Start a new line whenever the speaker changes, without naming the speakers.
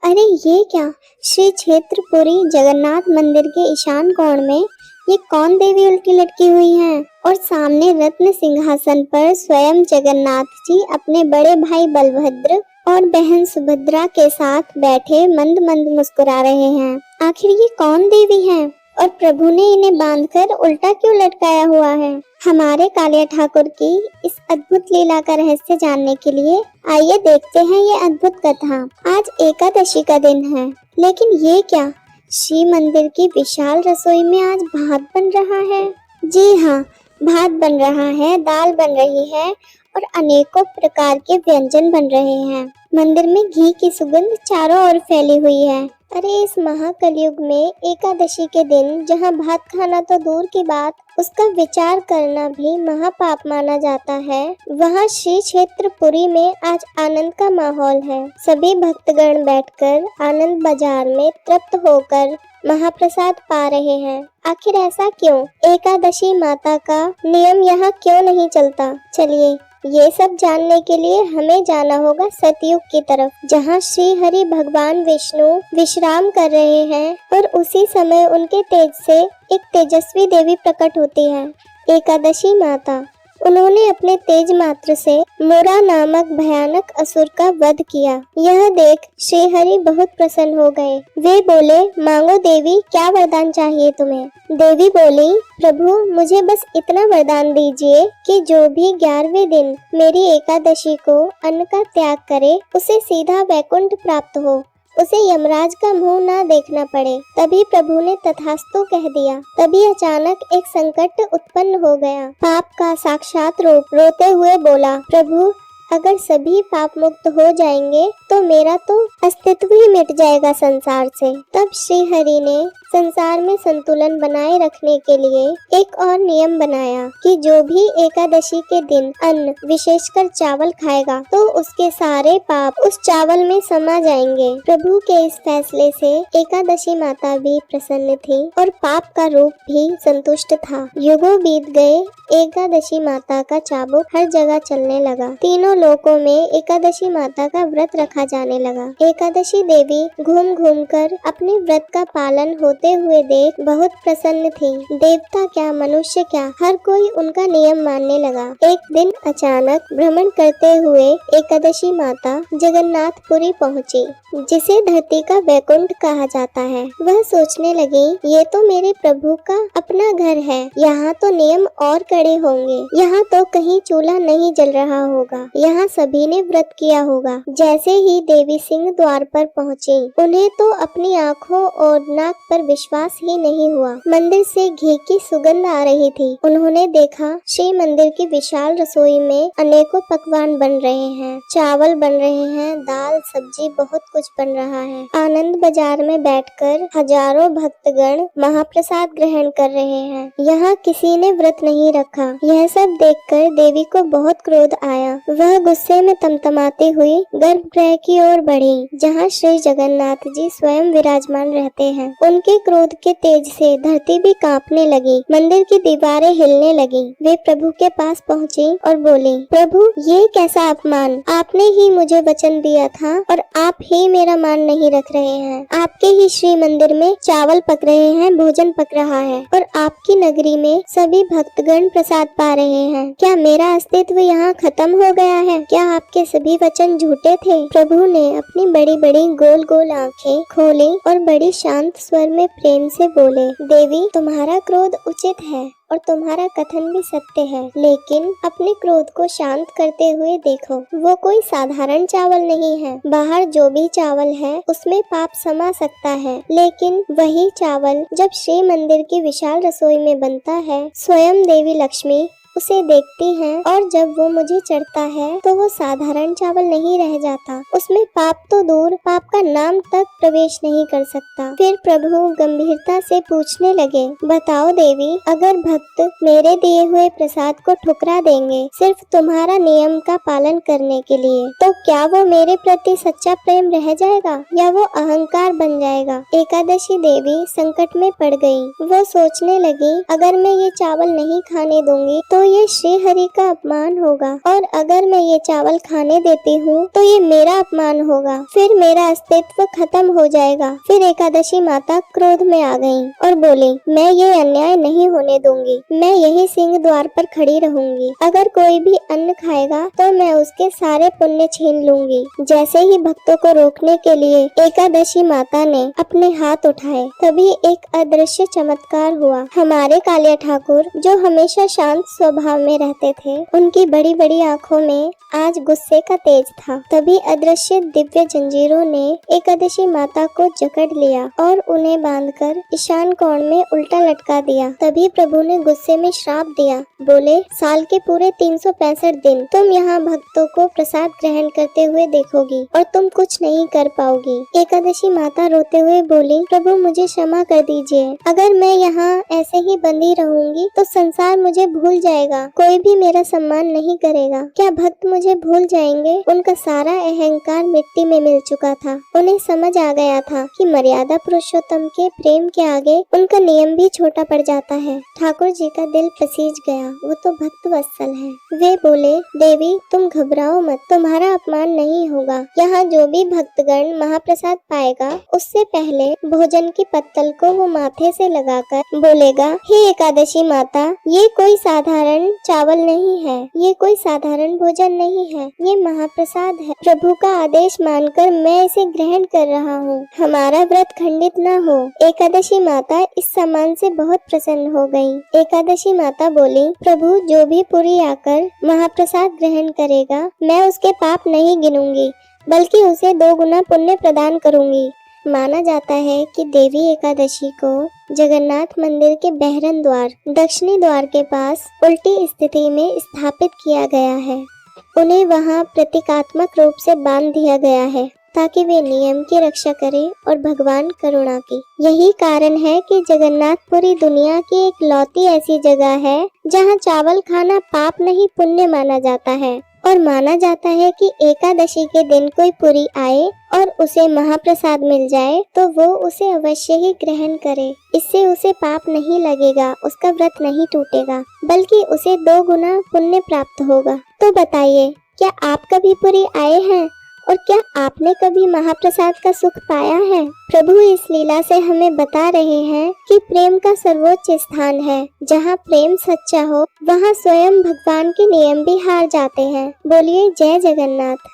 अरे ये क्या! श्री क्षेत्रपुरी जगन्नाथ मंदिर के ईशान कोण में ये कौन देवी उल्टी लटकी हुई हैं? और सामने रत्न सिंहासन पर स्वयं जगन्नाथ जी अपने बड़े भाई बलभद्र और बहन सुभद्रा के साथ बैठे मंद मंद मुस्कुरा रहे हैं। आखिर ये कौन देवी हैं? और प्रभु ने इन्हें बांधकर उल्टा क्यों लटकाया हुआ है? हमारे कालिया ठाकुर की इस अद्भुत लीला का रहस्य जानने के लिए आइए देखते हैं ये अद्भुत कथा। आज एकादशी का दिन है, लेकिन ये क्या, श्री मंदिर की विशाल रसोई में आज भात बन रहा है। जी हाँ, भात बन रहा है, दाल बन रही है और अनेकों प्रकार के व्यंजन बन रहे हैं। मंदिर में घी की सुगंध चारों ओर फैली हुई है। अरे इस महाकलयुग में एकादशी के दिन जहाँ भात खाना तो दूर की बात, उसका विचार करना भी महापाप माना जाता है, वहाँ श्री क्षेत्रपुरी में आज आनंद का माहौल है। सभी भक्तगण बैठकर आनंद बाजार में तृप्त होकर महाप्रसाद पा रहे हैं। आखिर ऐसा क्यों? एकादशी माता का नियम यहाँ क्यों नहीं चलता? चलिए ये सब जानने के लिए हमें जाना होगा सतयुग की तरफ, जहाँ श्री हरि भगवान विष्णु विश्राम कर रहे हैं और उसी समय उनके तेज से एक तेजस्वी देवी प्रकट होती है, एकादशी माता। उन्होंने अपने तेज मात्र से मुरा नामक भयानक असुर का वध किया। यह देख श्री हरि बहुत प्रसन्न हो गए। वे बोले, मांगो देवी, क्या वरदान चाहिए तुम्हें? देवी बोली, प्रभु मुझे बस इतना वरदान दीजिए कि जो भी 11वें दिन मेरी एकादशी को अन्न का त्याग करे, उसे सीधा वैकुंठ प्राप्त हो, उसे यमराज का मुंह ना देखना पड़े। तभी प्रभु ने तथास्तु कह दिया। तभी अचानक एक संकट उत्पन्न हो गया। पाप का साक्षात रूप रोते हुए बोला, प्रभु अगर सभी पाप मुक्त हो जाएंगे तो मेरा तो अस्तित्व ही मिट जाएगा संसार से। तब श्री हरि ने संसार में संतुलन बनाए रखने के लिए एक और नियम बनाया कि जो भी एकादशी के दिन अन्न विशेषकर चावल खाएगा तो उसके सारे पाप उस चावल में समा जाएंगे। प्रभु के इस फैसले से एकादशी माता भी प्रसन्न थी और पाप का रूप भी संतुष्ट था। युगों बीत गए, एकादशी माता का चाबुक हर जगह चलने लगा। तीनों लोकों में एकादशी माता का व्रत रखा जाने लगा। एकादशी देवी घूम घूम कर अपने व्रत का पालन होते हुए देख बहुत प्रसन्न थी। देवता क्या, मनुष्य क्या, हर कोई उनका नियम मानने लगा। एक दिन अचानक भ्रमण करते हुए एकादशी माता जगन्नाथपुरी पहुंची, जिसे धरती का वैकुंठ कहा जाता है। वह सोचने लगी, ये तो मेरे प्रभु का अपना घर है, यहाँ तो नियम और कड़े होंगे, यहाँ तो कहीं चूल्हा नहीं जल रहा होगा, यहाँ सभी ने व्रत किया होगा। जैसे ही देवी सिंह द्वार पर पहुँची, उन्हें तो अपनी आँखों और नाक पर विश्वास ही नहीं हुआ। मंदिर से घी की सुगंध आ रही थी। उन्होंने देखा श्री मंदिर की विशाल रसोई में अनेकों पकवान बन रहे हैं, चावल बन रहे हैं, दाल सब्जी बहुत कुछ बन रहा है। आनंद बाजार में बैठकर हजारों भक्तगण महाप्रसाद ग्रहण कर रहे हैं। यहाँ किसी ने व्रत नहीं रखा। यह सब देखकर देवी को बहुत क्रोध आया। वह गुस्से में तमतमाती हुई गर्भगृह की ओर बढ़ी, जहाँ श्री जगन्नाथ जी स्वयं विराजमान रहते हैं। उनके क्रोध के तेज से धरती भी कांपने लगी, मंदिर की दीवारें हिलने लगी। वे प्रभु के पास पहुँची और बोली, प्रभु ये कैसा अपमान! आपने ही मुझे वचन दिया था और आप ही मेरा मान नहीं रख रहे हैं। आपके ही श्री मंदिर में चावल पक रहे हैं, भोजन पक रहा है और आपकी नगरी में सभी भक्तगण प्रसाद पा रहे हैं। क्या मेरा अस्तित्व यहाँ खत्म हो गया है? क्या आपके सभी वचन झूठे थे? प्रभु ने अपनी बड़ी बड़ी गोल गोल आँखें खोली और बड़ी शांत स्वर में प्रेम से बोले, देवी तुम्हारा क्रोध उचित है और तुम्हारा कथन भी सत्य है, लेकिन अपने क्रोध को शांत करते हुए देखो, वो कोई साधारण चावल नहीं है। बाहर जो भी चावल है उसमें पाप समा सकता है, लेकिन वही चावल जब श्री मंदिर की विशाल रसोई में बनता है, स्वयं देवी लक्ष्मी उसे देखती हैं और जब वो मुझे चढ़ता है तो वो साधारण चावल नहीं रह जाता, उसमें पाप तो दूर, पाप का नाम तक प्रवेश नहीं कर सकता। फिर प्रभु गंभीरता से पूछने लगे, बताओ देवी, अगर भक्त मेरे दिए हुए प्रसाद को ठुकरा देंगे सिर्फ तुम्हारा नियम का पालन करने के लिए, तो क्या वो मेरे प्रति सच्चा प्रेम रह जाएगा या वो अहंकार बन जाएगा? एकादशी देवी संकट में पड़ गई। वो सोचने लगी, अगर मैं ये चावल नहीं खाने दूंगी तो ये श्री हरि का अपमान होगा, और अगर मैं ये चावल खाने देती हूँ तो ये मेरा अपमान होगा, फिर मेरा अस्तित्व खत्म हो जाएगा। फिर एकादशी माता क्रोध में आ गईं और बोली, मैं ये अन्याय नहीं होने दूंगी, मैं यही सिंह द्वार पर खड़ी रहूंगी। अगर कोई भी अन्न खाएगा तो मैं उसके सारे पुण्य छीन लूंगी। जैसे ही भक्तों को रोकने के लिए एकादशी माता ने अपने हाथ उठाए, तभी एक अदृश्य चमत्कार हुआ। हमारे कालिया ठाकुर, जो हमेशा शांत स्वभाव में रहते थे, उनकी बड़ी बड़ी आंखों में आज गुस्से का तेज था। तभी अदृश्य दिव्य जंजीरों ने एकादशी माता को जकड़ लिया और उन्हें बांधकर ईशान कोण में उल्टा लटका दिया। तभी प्रभु ने गुस्से में श्राप दिया, बोले, साल के पूरे 365 दिन तुम यहाँ भक्तों को प्रसाद ग्रहण करते हुए देखोगी और तुम कुछ नहीं कर पाओगी। एकादशी माता रोते हुए बोली, प्रभु मुझे क्षमा कर दीजिए, अगर मैं यहाँ ऐसे ही बंधी रहूंगी तो संसार मुझे भूल जाएगा, कोई भी मेरा सम्मान नहीं करेगा। क्या भक्त मुझे भूल जाएंगे? उनका सारा अहंकार मिट्टी में मिल चुका था। उन्हें समझ आ गया था कि मर्यादा पुरुषोत्तम के प्रेम के आगे उनका नियम भी छोटा पड़ जाता है। ठाकुर जी का दिल पसीज गया, वो तो भक्त वत्सल है। वे बोले, देवी तुम घबराओ मत, तुम्हारा अपमान नहीं होगा। यहाँ जो भी भक्तगण महाप्रसाद पाएगा, उससे पहले भोजन की पत्तल को वो माथे से लगाकर बोलेगा, हे एकादशी माता, ये कोई साधारण चावल नहीं है, ये कोई साधारण भोजन नहीं है, ये महाप्रसाद है। प्रभु का आदेश मानकर मैं इसे ग्रहण कर रहा हूँ, हमारा व्रत खंडित न हो। एकादशी माता इस सम्मान से बहुत प्रसन्न हो गयी। एकादशी माता बोली, प्रभु जो भी पुरी आकर महाप्रसाद ग्रहण करेगा, मैं उसके पाप नहीं गिनूंगी, बल्कि उसे 2 गुना पुण्य प्रदान करूंगी। माना जाता है कि देवी एकादशी को जगन्नाथ मंदिर के बहरन द्वार, दक्षिणी द्वार के पास उल्टी स्थिति में स्थापित किया गया है। उन्हें वहां प्रतीकात्मक रूप से बांध दिया गया है ताकि वे नियम की रक्षा करें और भगवान करुणा की। यही कारण है कि जगन्नाथपुरी दुनिया की एक लौती ऐसी जगह है जहां चावल खाना पाप नहीं पुण्य माना जाता है, और माना जाता है कि एकादशी के दिन कोई पुरी आए और उसे महाप्रसाद मिल जाए तो वो उसे अवश्य ही ग्रहण करे। इससे उसे पाप नहीं लगेगा, उसका व्रत नहीं टूटेगा, बल्कि उसे 2 गुना पुण्य प्राप्त होगा। तो बताइए, क्या आप कभी पुरी आए हैं और क्या आपने कभी महाप्रसाद का सुख पाया है? प्रभु इस लीला से हमें बता रहे हैं कि प्रेम का सर्वोच्च स्थान है। जहाँ प्रेम सच्चा हो, वहाँ स्वयं भगवान के नियम भी हार जाते हैं। बोलिए जय जगन्नाथ।